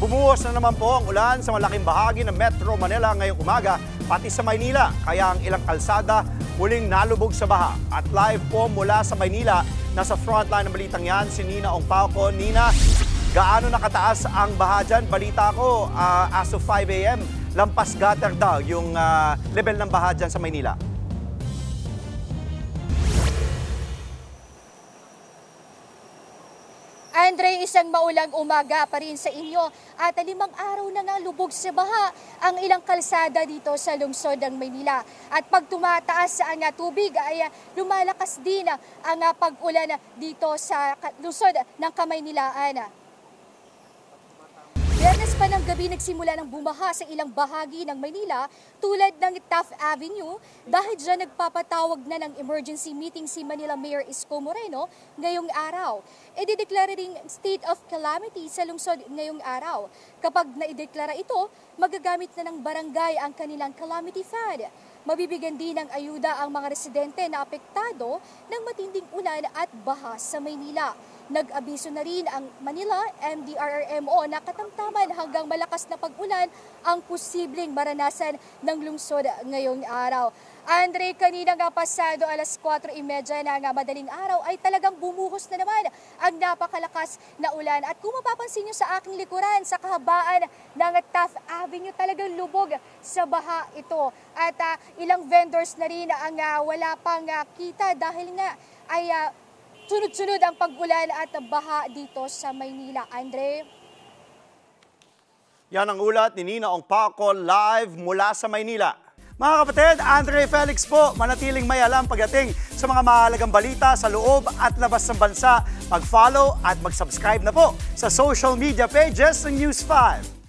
Bumuhos na naman po ang ulan sa malaking bahagi ng Metro Manila ngayong umaga, pati sa Maynila. Kaya ang ilang kalsada muling nalubog sa baha. At live po mula sa Maynila, nasa frontline ng balitang yan, si Nina Ongpauco. Nina, gaano nakataas ang baha dyan? Balita ko, as of 5 a.m., lampas gutter daw yung level ng baha dyan sa Maynila. Andre, isang maulang umaga pa rin sa inyo at 5 araw na nga lubog sa baha ang ilang kalsada dito sa lungsod ng Maynila. At pag tumataas ang tubig ay lumalakas din ang pag-ulan dito sa lungsod ng Kamaynilaan. Biyernes pa ng gabi nagsimula ng bumaha sa ilang bahagi ng Maynila tulad ng Taft Avenue dahil dyan nagpapatawag na ng emergency meeting si Manila Mayor Isko Moreno ngayong araw. Idideklara ring state of calamity sa lungsod ngayong araw. Kapag naideklara ito, magagamit na ng barangay ang kanilang calamity fund. Mabibigyan din ng ayuda ang mga residente na apektado ng matinding ulan at baha sa Maynila. Nag-abiso na rin ang Manila MDRRMO na katamtaman hanggang malakas na pag-ulan ang posibleng maranasan ng lungsod ngayong araw. Andre, kanina nga pasado alas 4:30 ng madaling araw ay talagang bumuhos na naman ang napakalakas na ulan. At kung mapapansin nyo sa aking likuran, sa kahabaan ng Taft Avenue, talagang lubog sa baha ito. At ilang vendors na rin ang wala pang kita dahil nga ay sunod-sunod ang pag-ulan at baha dito sa Maynila. Andre? Yan ang ulat ni Nina Ongpauco live mula sa Maynila. Mga kapatid, Andre Felix po, manatiling may alam pagdating sa mga mahalagang balita sa loob at labas ng bansa. Mag-follow at mag-subscribe na po sa social media pages ng News 5.